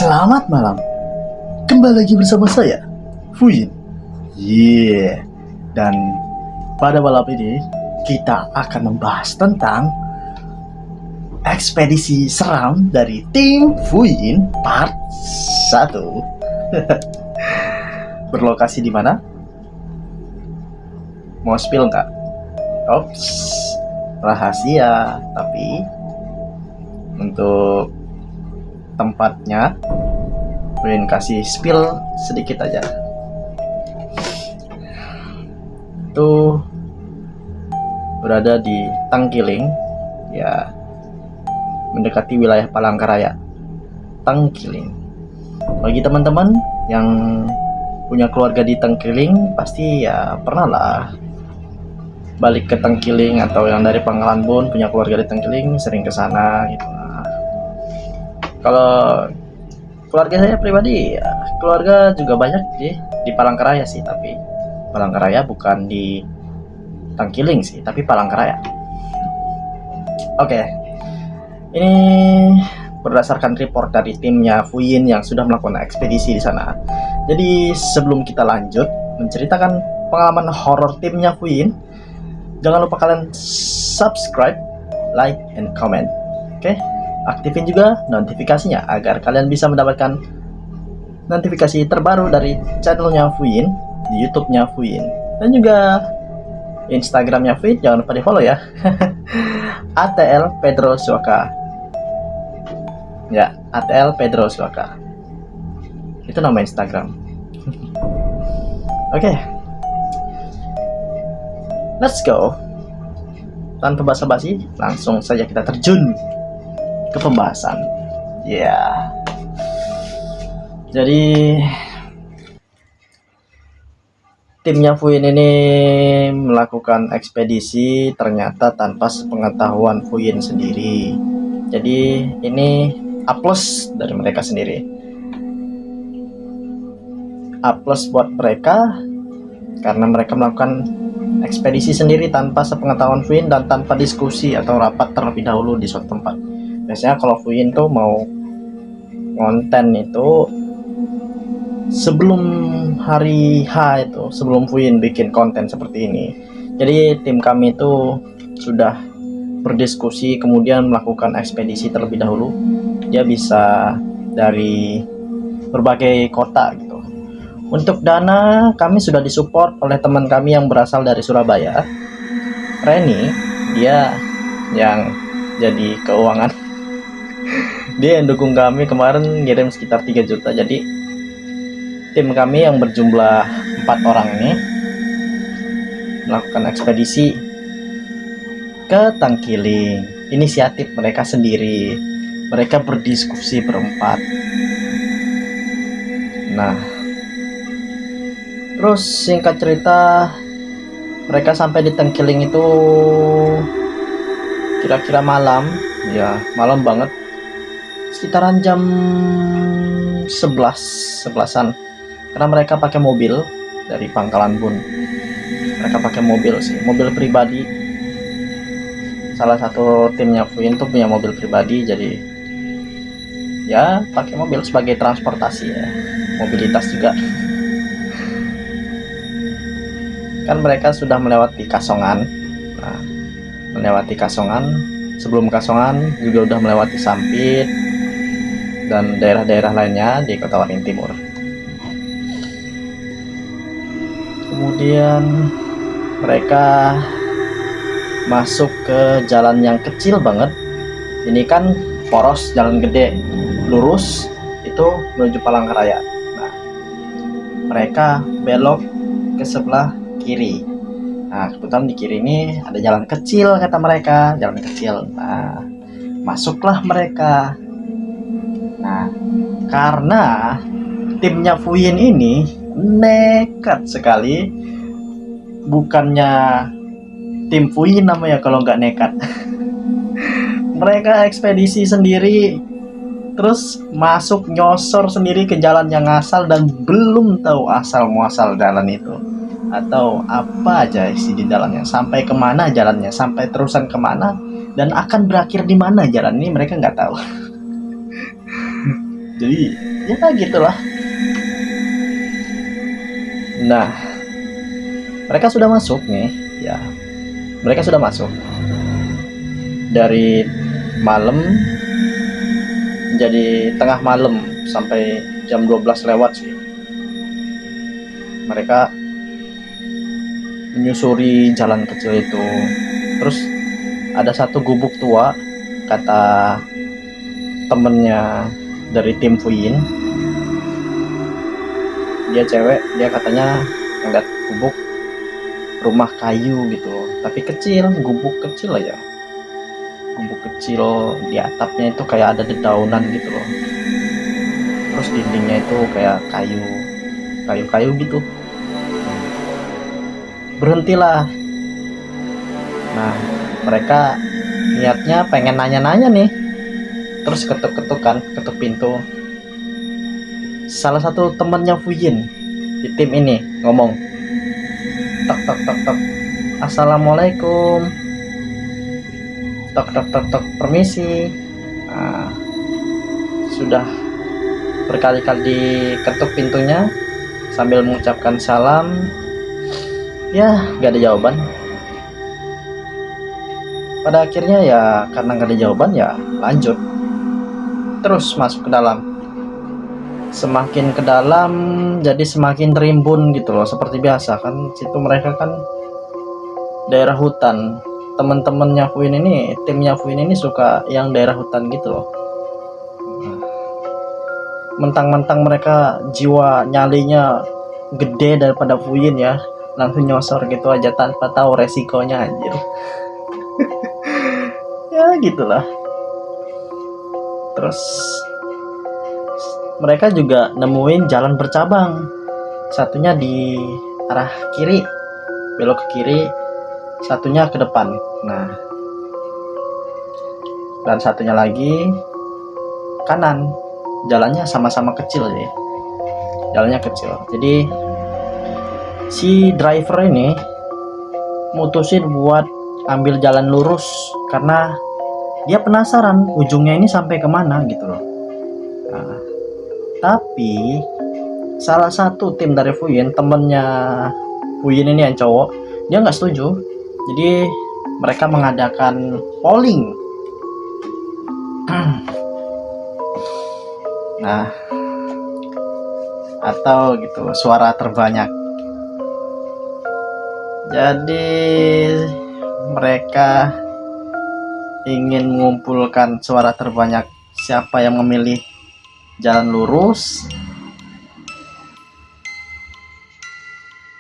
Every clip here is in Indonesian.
Selamat malam. Kembali lagi bersama saya, Fuyin. Dan pada malam ini kita akan membahas tentang ekspedisi seram dari tim Fuyin part 1. Berlokasi di mana? Mau spill nggak? Ops, rahasia. Tapi untuk tempatnya Fuyin kasih spill sedikit aja. Itu berada di Tangkiling, ya, mendekati wilayah Palangkaraya. Tangkiling. Bagi teman-teman yang punya keluarga di Tangkiling, pasti ya pernah lah balik ke Tangkiling, atau yang dari Pangkalan Bun punya keluarga di Tangkiling sering ke sana gitu. Kalau keluarga saya pribadi, ya, keluarga juga banyak di Palangkaraya sih, tapi Palangkaraya bukan di Tangkiling sih, tapi Palangkaraya. Oke. Ini berdasarkan report dari timnya Fuyin yang sudah melakukan ekspedisi di sana. Jadi sebelum kita lanjut menceritakan pengalaman horor timnya Fuyin, jangan lupa kalian subscribe, like, and comment. Oke? Aktifin juga notifikasinya agar kalian bisa mendapatkan notifikasi terbaru dari channelnya Fuyin, di YouTube-nya Fuyin, dan juga Instagramnya Fuyin. Jangan lupa di follow ya. ATL Pedro Suaka. Ya, ATL Pedro Suaka. Itu nama Instagram. Oke. Let's go. Tanpa basa-basi, langsung saja kita terjun ke pembahasan. Ya. Jadi timnya Fuyin ini melakukan ekspedisi ternyata tanpa sepengetahuan Fuyin sendiri. Jadi ini A+ dari mereka sendiri. A+ buat mereka karena mereka melakukan ekspedisi sendiri tanpa sepengetahuan Fuyin dan tanpa diskusi atau rapat terlebih dahulu di suatu tempat. Biasanya kalau Fuyin tuh mau konten itu sebelum hari H itu, sebelum Fuyin bikin konten seperti ini. Jadi tim kami itu sudah berdiskusi, kemudian melakukan ekspedisi terlebih dahulu. Dia bisa dari berbagai kota gitu. Untuk dana kami sudah disupport oleh teman kami yang berasal dari Surabaya, Reni. Dia yang jadi keuangan. Dia yang dukung kami kemarin, ngirim sekitar 3 juta. Jadi tim kami yang berjumlah 4 orang ini melakukan ekspedisi ke Tangkiling. Inisiatif mereka sendiri. Mereka berdiskusi berempat. Nah, terus singkat cerita, mereka sampai di Tangkiling itu kira-kira malam. Ya, malam banget. Sekitaran jam 11-an. Karena mereka pakai mobil dari Pangkalan Bun. Mereka pakai mobil sih, mobil pribadi. Salah satu timnya Fuyin tuh punya mobil pribadi, jadi ya pakai mobil sebagai transportasi ya, mobilitas juga. Kan mereka sudah melewati Kasongan. Nah, melewati Kasongan, sebelum Kasongan juga udah melewati Sampit dan daerah-daerah lainnya di Kota Waringin Timur. Kemudian mereka masuk ke jalan yang kecil banget. Ini kan poros, jalan gede, lurus itu menuju Palangkaraya. Nah, mereka belok ke sebelah kiri. Nah, kebetulan di kiri ini ada jalan kecil, kata mereka, jalan kecil. Nah, masuklah mereka. Nah, karena timnya Fuyin ini nekat sekali. Bukannya tim Fuyin namanya kalau nggak nekat. Mereka ekspedisi sendiri, terus masuk nyosor sendiri ke jalan yang asal dan belum tahu asal muasal jalan itu atau apa aja isi di dalamnya, sampai kemana jalannya, sampai terusan kemana, dan akan berakhir di mana jalan ini mereka nggak tahu. Jadi ya gitulah. Nah, mereka sudah masuk nih, ya. Mereka sudah masuk dari malam jadi tengah malam sampai jam 12 lewat sih. Mereka menyusuri jalan kecil itu. Terus ada satu gubuk tua, kata temennya dari tim Fuyin. Dia cewek, dia katanya ngeliat gubuk rumah kayu gitu loh, tapi kecil, gubuk kecil aja. Gubuk kecil, di atapnya itu kayak ada dedaunan gitu loh. Terus dindingnya itu kayak kayu gitu. Berhentilah. Nah, mereka niatnya pengen nanya-nanya nih. Terus ketuk pintu. Salah satu temannya Fuyin di tim ini ngomong, tok tok tok tok, assalamualaikum, tok tok tok tok, permisi. Nah, sudah berkali-kali diketuk pintunya sambil mengucapkan salam. Ya, gak ada jawaban. Pada akhirnya ya karena gak ada jawaban ya lanjut terus masuk ke dalam. Semakin ke dalam jadi semakin terimbun gitu loh, seperti biasa kan. Situ mereka kan daerah hutan. Teman-temannya Fuin ini, timnya Fuin ini suka yang daerah hutan gitu loh. Mentang-mentang mereka jiwa nyalinya gede daripada Fuin ya, langsung nyosor gitu aja tanpa tahu resikonya anjir. Ya gitulah. Terus mereka juga nemuin jalan bercabang. Satunya di arah kiri, belok ke kiri, satunya ke depan. Nah, dan satunya lagi kanan. Jalannya sama-sama kecil ya. Jalannya kecil. Jadi si driver ini mutusin buat ambil jalan lurus karena dia penasaran ujungnya ini sampai kemana gitu loh. Nah, tapi salah satu tim dari Fuyin, temennya Fuyin ini yang cowok, dia nggak setuju. Jadi mereka mengadakan polling. Nah, atau gitu suara terbanyak. Jadi mereka ingin mengumpulkan suara terbanyak, siapa yang memilih jalan lurus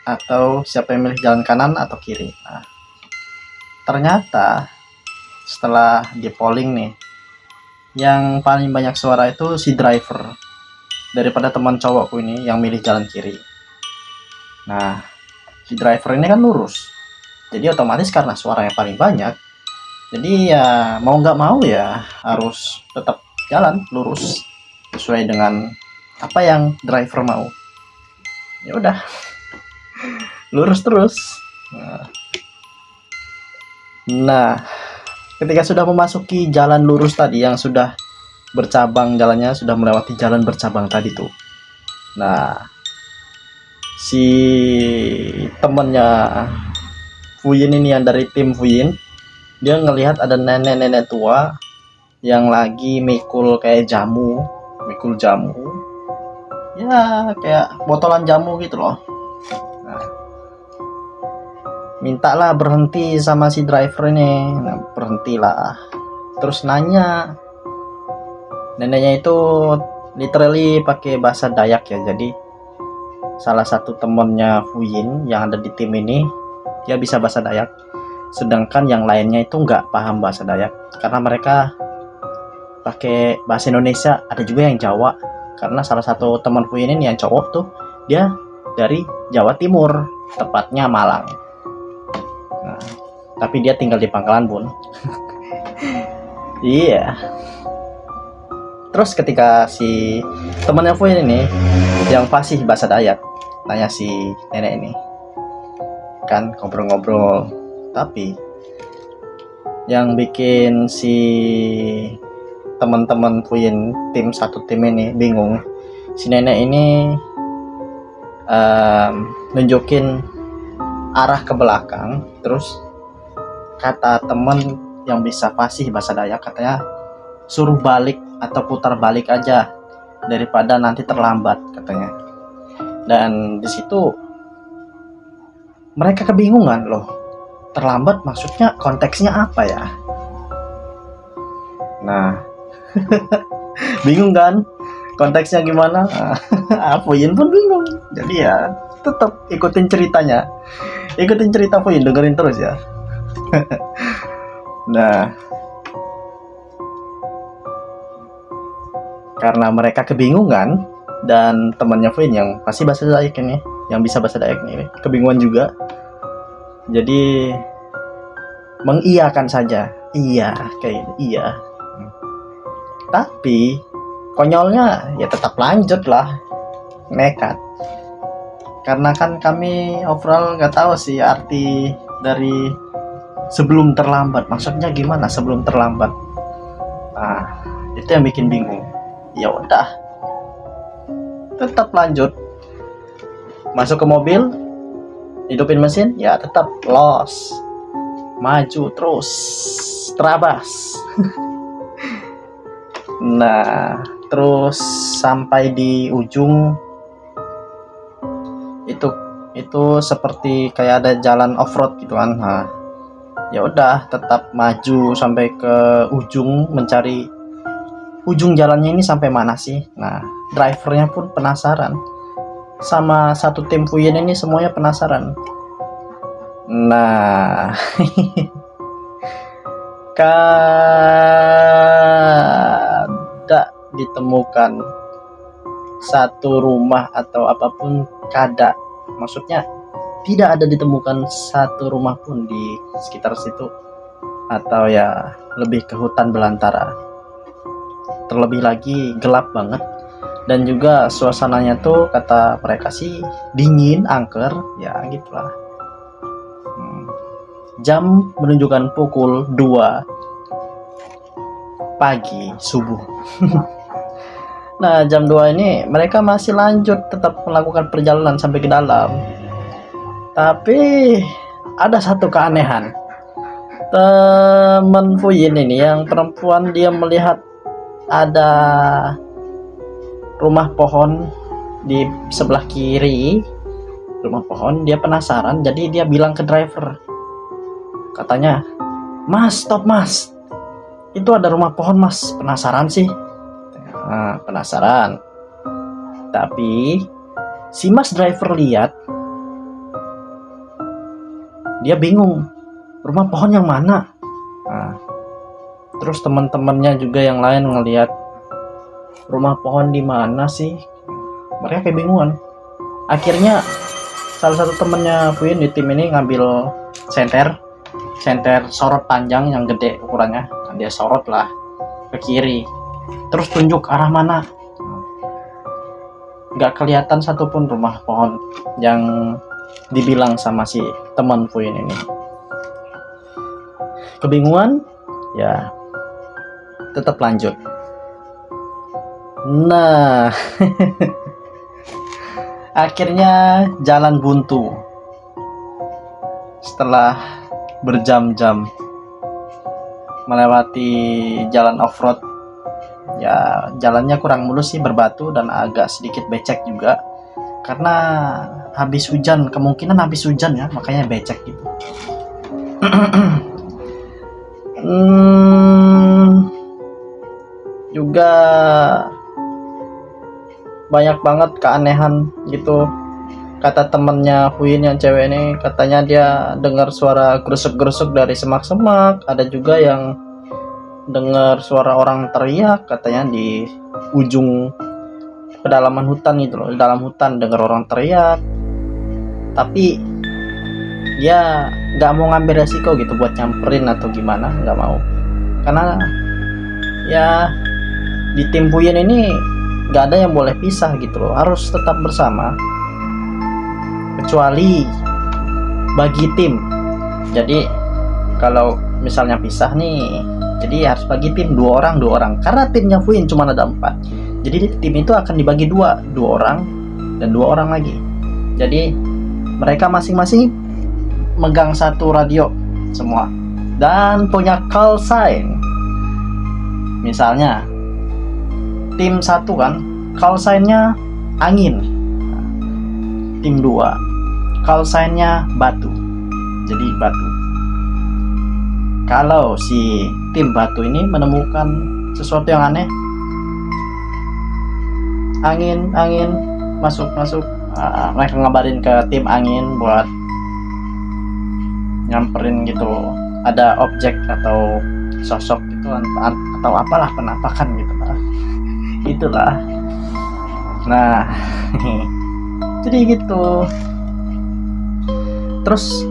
atau siapa yang milih jalan kanan atau kiri. Nah, ternyata setelah di polling nih, yang paling banyak suara itu si driver daripada teman cowokku ini yang milih jalan kiri. Nah, si driver ini kan lurus, jadi otomatis karena suara yang paling banyak, jadi ya mau nggak mau ya harus tetap jalan lurus sesuai dengan apa yang driver mau. Ya udah, lurus terus. Nah, ketika sudah memasuki jalan lurus tadi yang sudah bercabang, jalannya sudah melewati jalan bercabang tadi tuh. Nah, si temennya Fuyin ini yang dari tim Fuyin, dia ngelihat ada nenek-nenek tua yang lagi mikul kayak jamu, mikul jamu. Ya, kayak botolan jamu gitu loh. Nah, mintalah berhenti sama si driver ini. Nah, berhentilah. Terus nanya. Neneknya itu literally pakai bahasa Dayak ya. Jadi salah satu temennya Fuyin yang ada di tim ini, dia bisa bahasa Dayak. Sedangkan yang lainnya itu nggak paham bahasa Dayak karena mereka pakai bahasa Indonesia. Ada juga yang Jawa karena salah satu teman Fuyin ini yang cowok tuh dia dari Jawa Timur, tepatnya Malang. Nah, tapi dia tinggal di Pangkalan Bun. Iya. Terus ketika si temannya Fuyin ini yang fasih bahasa Dayak nanya si nenek ini, kan ngobrol-ngobrol, tapi yang bikin si teman-teman Puyin satu tim ini bingung, si nenek ini nunjukin arah ke belakang, terus kata temen yang bisa fasih bahasa Dayak, katanya suruh balik atau putar balik aja daripada nanti terlambat katanya. Dan di situ mereka kebingungan, loh, terlambat maksudnya konteksnya apa ya? Nah, bingung kan? Konteksnya gimana? Puyin pun bingung. Jadi ya tetap ikutin ceritanya. Ikutin cerita Puyin, dengerin terus ya. Nah, karena mereka kebingungan dan temannya Puyin yang pasti bahasa Dayak ini, yang bisa bahasa Dayak ini, kebingungan juga. Jadi mengiyakan saja. Iya, kayak iya. Tapi konyolnya ya tetap lanjut lah, nekat. Karena kan kami overall nggak tahu sih arti dari sebelum terlambat. Maksudnya gimana sebelum terlambat? Nah, itu yang bikin bingung. Ya udah, tetap lanjut. Masuk ke mobil, hidupin mesin, ya tetap los. Maju terus, terabas. Nah, terus sampai di ujung itu seperti kayak ada jalan off-road gitu kan. Nah, ya udah tetap maju sampai ke ujung, mencari ujung jalannya ini sampai mana sih. Nah, drivernya pun penasaran, sama satu tim Puyin ini semuanya penasaran. Nah, kada ditemukan satu rumah atau apapun, kada, maksudnya tidak ada ditemukan satu rumah pun di sekitar situ, atau ya lebih ke hutan belantara. Terlebih lagi gelap banget, dan juga suasananya tuh kata mereka sih dingin, angker, ya gitulah. Jam menunjukkan pukul 2 pagi subuh. Nah, jam 2 ini mereka masih lanjut tetap melakukan perjalanan sampai ke dalam. Tapi ada satu keanehan. Temen Puyin ini yang perempuan, dia melihat ada rumah pohon di sebelah kiri. Rumah pohon, dia penasaran, jadi dia bilang ke driver. Katanya, "Mas, stop mas, itu ada rumah pohon mas, penasaran sih." Nah, penasaran. Tapi si mas driver lihat, dia bingung, rumah pohon yang mana. Nah, terus teman-temannya juga yang lain ngelihat, rumah pohon di mana sih? Mereka kebingungan. Akhirnya salah satu temennya Puyin di tim ini ngambil senter sorot panjang yang gede ukurannya. Nah, dia sorot lah ke kiri, terus tunjuk arah mana. Nggak kelihatan satupun rumah pohon yang dibilang sama si teman Puyin ini. Kebingungan, ya tetap lanjut. Nah, akhirnya jalan buntu. Setelah berjam-jam melewati jalan off-road, ya jalannya kurang mulus sih, berbatu dan agak sedikit becek juga. Karena habis hujan, kemungkinan habis hujan ya, makanya becek gitu. Juga banyak banget keanehan gitu. Kata temennya Puyin yang cewek ini, katanya dia dengar suara gerusuk-gerusuk dari semak-semak. Ada juga yang dengar suara orang teriak, katanya di ujung pedalaman hutan itu loh, di dalam hutan dengar orang teriak. Tapi dia nggak mau ngambil resiko gitu buat nyamperin atau gimana, nggak mau. Karena ya di tim Puyin ini nggak ada yang boleh pisah gitu loh, harus tetap bersama. Kecuali bagi tim. Jadi kalau misalnya pisah nih, Jadi harus bagi tim dua orang. Karena timnya Fuyin cuma ada 4. Jadi tim itu akan dibagi dua orang dan 2 orang lagi. Jadi mereka masing-masing megang satu radio semua dan punya call sign. Misalnya tim 1 kan call sign-nya angin. Tim 2 call sign-nya batu. Jadi batu. Kalau si tim batu ini menemukan sesuatu yang aneh, angin masuk, mereka ngabarin ke tim angin buat nyamperin gitu, ada objek atau sosok gitu atau apalah, penampakan gitu lah. Itulah. Nah, jadi gitu. Terus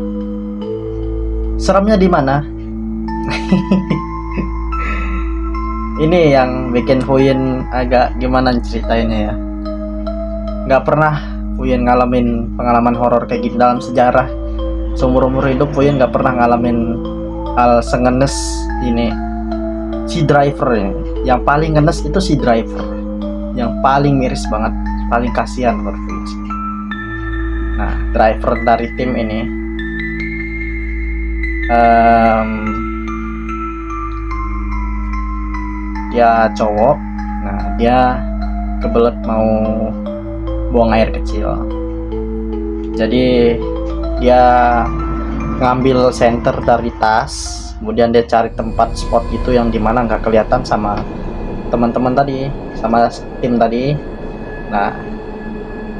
seremnya di mana? Ini yang bikin Fuyin agak gimana ceritainnya ya. Nggak pernah Fuyin ngalamin pengalaman horor kayak gitu dalam sejarah. Seumur-umur hidup Fuyin nggak pernah ngalamin hal sengenes ini. Si driver yang paling ngenes itu si driver, yang paling miris banget, paling kasihan menurut Fuyin. Nah, driver dari tim ini dia cowok. Nah, dia kebelet mau buang air kecil. Jadi dia ngambil senter dari tas, kemudian dia cari tempat spot itu yang dimana nggak kelihatan sama teman-teman tadi, sama tim tadi. Nah,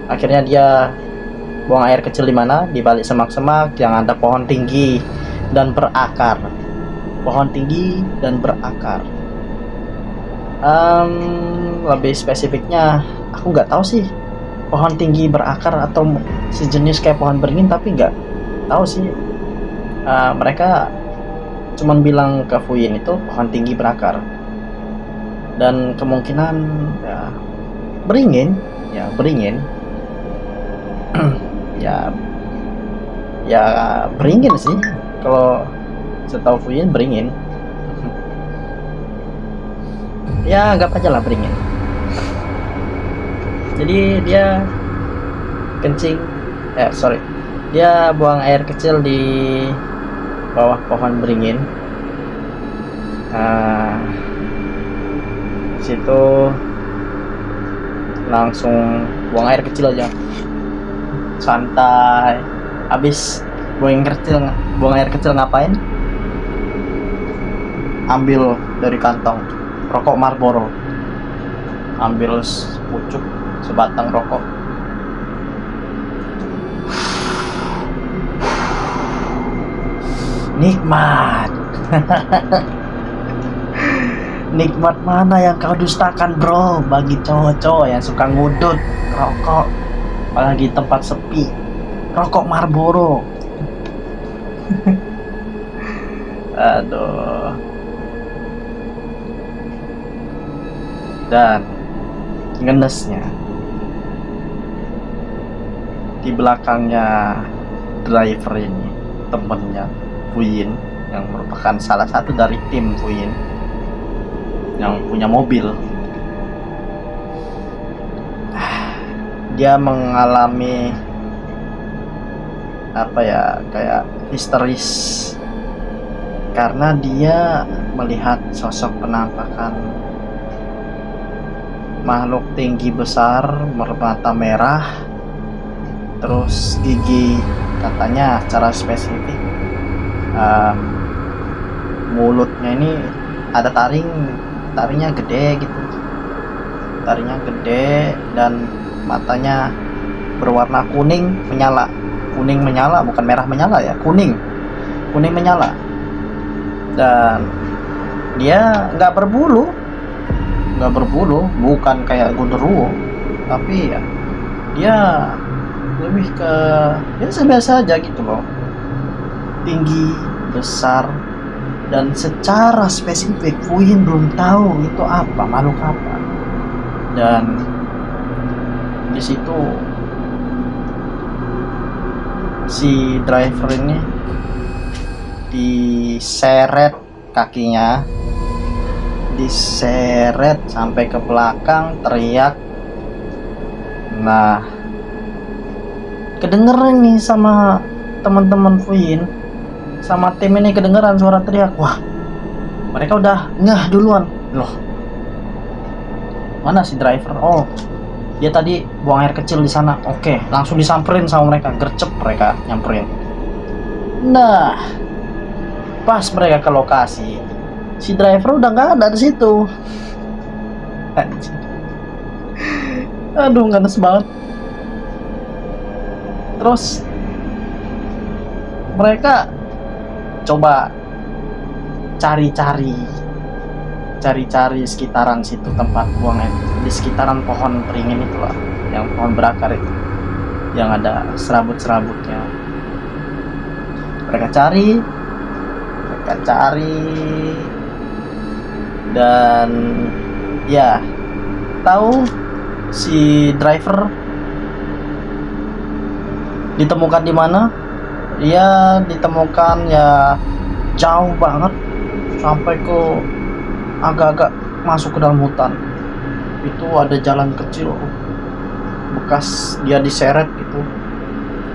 akhirnya dia buang air kecil di mana? Di balik semak-semak yang ada pohon tinggi dan berakar. Pohon tinggi dan berakar. Lebih spesifiknya aku nggak tahu sih, pohon tinggi berakar atau sejenis kayak pohon beringin, tapi nggak tahu sih. Mereka cuman bilang ke Fuyin itu pohon tinggi berakar dan kemungkinan ya beringin ya beringin sih, kalau setahu Fuyin beringin. Ya anggap aja lah beringin. Jadi dia dia buang air kecil di bawah pohon beringin. Situ langsung buang air kecil aja, santai. Habis buang air kecil ngapain? Ambil dari kantong rokok Marlboro, ambil sebatang rokok, nikmat. Nikmat mana yang kau dustakan, bro? Bagi cowok-cowok yang suka ngudut rokok, apalagi tempat sepi, rokok Marlboro. Aduh. Dan ngenesnya, di belakangnya driver ini temennya Fuyin, yang merupakan salah satu dari tim Fuyin yang punya mobil. Dia mengalami kayak histeris karena dia melihat sosok penampakan makhluk tinggi besar bermata merah, terus gigi, katanya secara spesifik mulutnya ini ada taringnya gede gitu, dan matanya berwarna kuning menyala, bukan merah menyala ya, kuning menyala. Dan dia nggak berbulu, bukan kayak genderuwo, tapi ya dia lebih ke biasa aja gitu loh, tinggi, besar, dan secara spesifik Fuyin belum tahu itu makhluk apa. Dan di situ si driver ini diseret kakinya diseret sampai ke belakang, teriak. Nah, kedengeran nih sama teman-teman Fuyin, sama tim ini kedengeran suara teriak. Wah, mereka udah ngeh duluan. Loh, mana si driver? Oh, dia tadi buang air kecil di sana. Oke, langsung disamperin sama mereka, gercep mereka nyamperin. Nah, pas mereka ke lokasi, si driver udah nggak ada di situ. Anjir. Aduh, ganas banget. Terus mereka coba cari-cari sekitaran situ tempat buang air, di sekitaran pohon beringin itulah, yang pohon berakar itu, yang ada serabut-serabutnya. Mereka cari, dan ya tahu si driver ditemukan di mana. Dia ditemukan ya jauh banget, sampai ke agak-agak masuk ke dalam hutan. Itu ada jalan kecil bekas dia diseret gitu,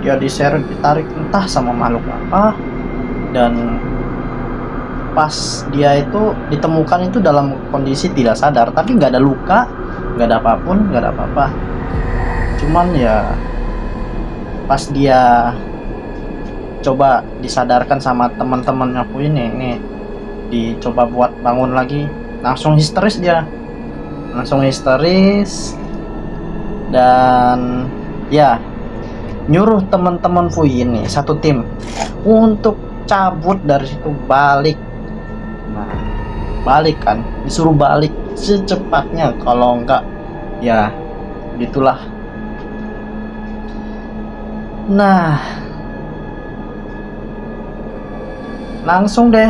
dia diseret, ditarik entah sama makhluk apa. Dan pas dia itu ditemukan itu dalam kondisi tidak sadar, tapi nggak ada luka, nggak ada apapun, nggak ada apa-apa. Cuman ya pas dia coba disadarkan sama teman-temannya aku ini dicoba buat bangun lagi, langsung histeris dia, dan ya nyuruh teman-teman Fuyin nih satu tim untuk cabut dari situ, balik. Nah, balik kan, disuruh balik secepatnya, kalau enggak ya gitulah. Nah, langsung deh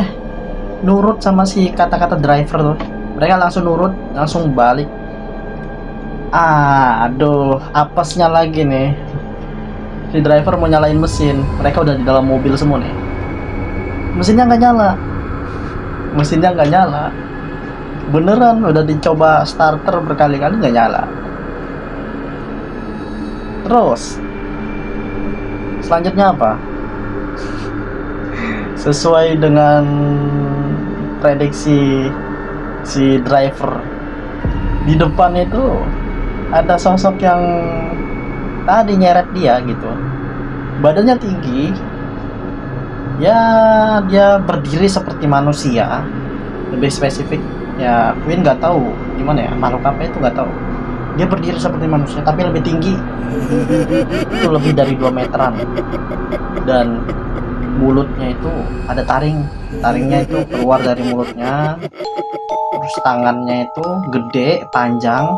nurut sama si kata-kata driver tuh. Mereka langsung nurut, langsung balik. Aduh, apesnya lagi nih, si driver mau nyalain mesin. Mereka udah di dalam mobil semua nih, mesinnya nggak nyala. Beneran udah dicoba starter berkali-kali nggak nyala. Terus selanjutnya apa? Sesuai dengan prediksi si driver, di depan itu ada sosok yang tadi nyeret dia gitu. Badannya tinggi, ya dia berdiri seperti manusia. Lebih spesifik ya, Queen nggak tahu gimana ya, makhluk apa itu nggak tahu. Dia berdiri seperti manusia tapi lebih tinggi, itu lebih dari 2 meteran. Dan mulutnya itu ada taringnya itu keluar dari mulutnya. Terus tangannya itu gede, panjang,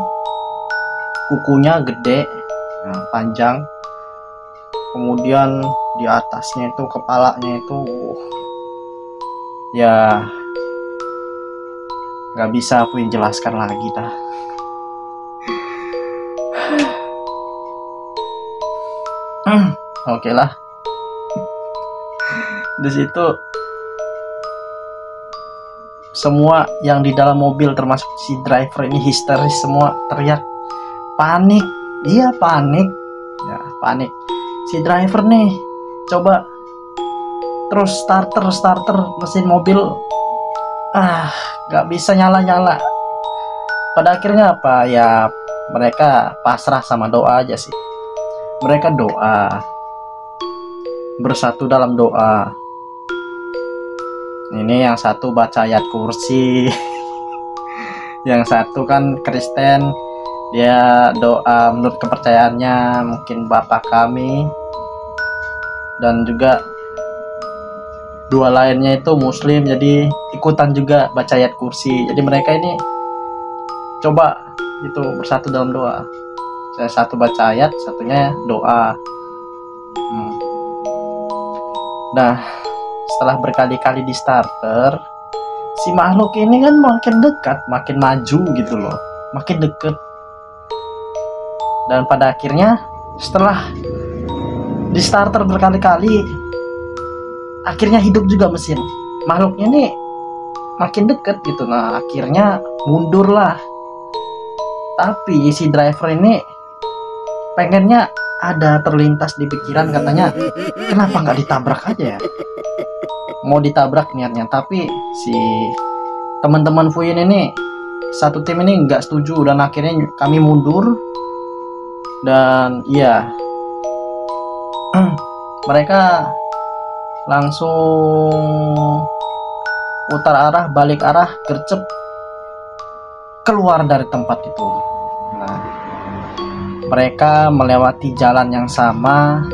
kukunya gede, panjang. Kemudian di atasnya itu kepalanya itu ya nggak bisa aku jelaskan lagi dah. Oke lah. Di situ semua yang di dalam mobil termasuk si driver ini histeris semua, teriak, panik. Iya, panik. Ya, panik. Si driver nih coba terus starter mesin mobil, nggak bisa nyala. Pada akhirnya apa ya, mereka pasrah sama doa aja sih. Mereka doa, bersatu dalam doa. Ini yang satu baca ayat kursi, yang satu kan Kristen, dia doa menurut kepercayaannya mungkin Bapa Kami, dan juga dua lainnya itu Muslim, jadi ikutan juga baca ayat kursi. Jadi mereka ini coba itu bersatu dalam doa. Satu baca ayat, satunya doa. Nah, setelah berkali-kali di starter, si makhluk ini kan makin dekat, makin maju gitu loh, makin deket. Dan pada akhirnya setelah di starter berkali-kali, akhirnya hidup juga mesin. Makhluknya nih makin deket gitu. Nah akhirnya mundur lah. Tapi si driver ini pengennya ada terlintas di pikiran, katanya kenapa nggak ditabrak aja ya. Mau ditabrak niatnya, tapi si teman-teman Fuyin ini, satu tim ini nggak setuju, dan akhirnya kami mundur. Dan iya, mereka langsung putar arah, balik arah, gercep keluar dari tempat itu. Nah, mereka melewati jalan yang sama.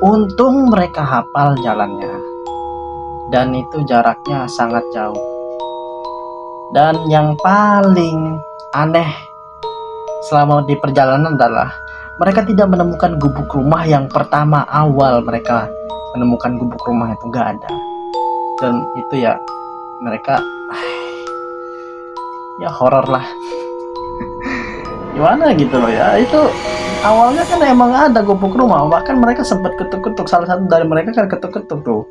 Untung mereka hafal jalannya, dan itu jaraknya sangat jauh. Dan yang paling aneh selama di perjalanan adalah mereka tidak menemukan gubuk rumah yang pertama awal mereka menemukan gubuk rumah itu, nggak ada. Dan itu ya mereka ya horor lah. Gimana gitu loh ya, itu awalnya kan emang ada gubuk rumah, bahkan mereka sempat ketuk-ketuk, salah satu dari mereka kan ketuk-ketuk tuh,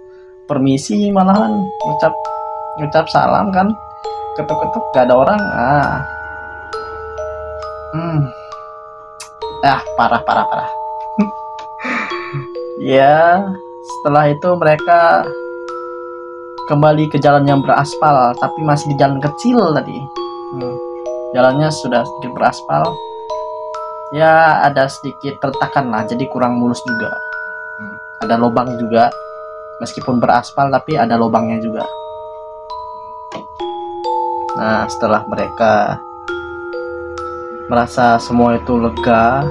permisi, malahan ngucap salam kan, ketuk-ketuk gak ada orang. Parah. Ya setelah itu mereka kembali ke jalan yang beraspal, tapi masih di jalan kecil tadi. Jalannya sudah sedikit beraspal, ya ada sedikit retakan lah, jadi kurang mulus juga. Ada lubang juga, meskipun beraspal tapi ada lubangnya juga. Nah setelah mereka merasa semua itu lega,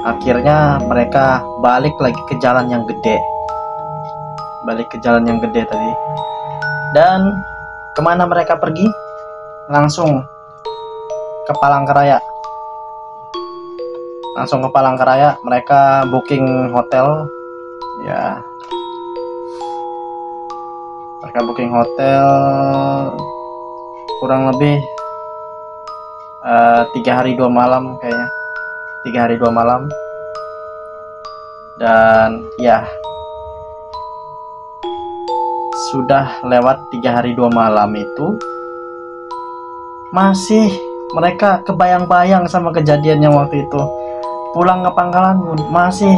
akhirnya mereka balik lagi ke jalan yang gede, tadi. Dan kemana mereka pergi? Langsung ke Palangkaraya. Mereka booking hotel ya. Mereka booking hotel kurang lebih 3 hari 2 malam kayaknya. 3 hari 2 malam. Dan ya sudah lewat 3 hari 2 malam itu, masih mereka kebayang-bayang sama kejadian yang waktu itu. Pulang ke Pangkalan pun masih,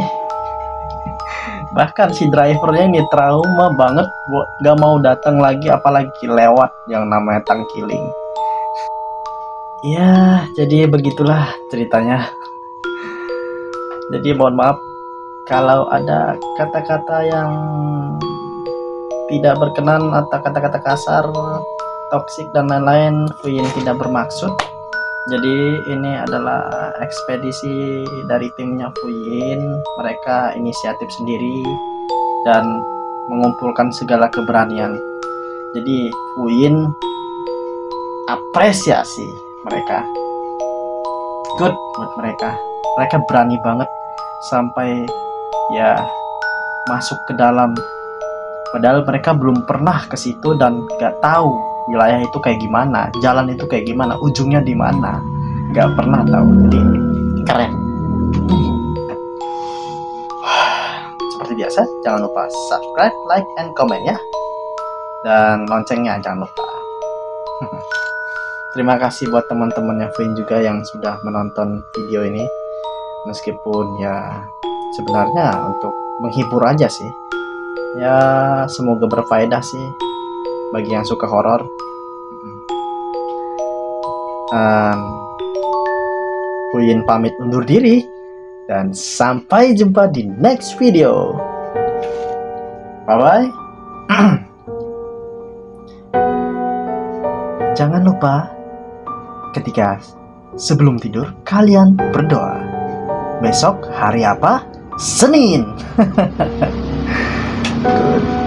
bahkan si drivernya ini trauma banget, gak mau datang lagi, apalagi lewat yang namanya Tangkiling. Ya jadi begitulah ceritanya. Jadi mohon maaf kalau ada kata-kata yang tidak berkenan atau kata-kata kasar, toksik dan lain-lain. Fuyin tidak bermaksud. Jadi ini adalah ekspedisi dari timnya Fuyin. Mereka inisiatif sendiri dan mengumpulkan segala keberanian. Jadi Fuyin apresiasi mereka. Good buat mereka. Mereka berani banget sampai ya masuk ke dalam. Padahal mereka belum pernah ke situ dan gak tahu wilayah itu kayak gimana, jalan itu kayak gimana, ujungnya di mana, gak pernah tahu. Jadi keren. Seperti biasa, jangan lupa subscribe, like, and comment ya, dan loncengnya jangan lupa. Terima kasih buat teman-temannya Fuyin juga yang sudah menonton video ini, meskipun ya sebenarnya untuk menghibur aja sih. Ya semoga berfaedah sih bagi yang suka horor. Fuyin pamit undur diri dan sampai jumpa di next video. Bye bye. Jangan lupa ketika sebelum tidur kalian berdoa. Besok hari apa? Senin. Good.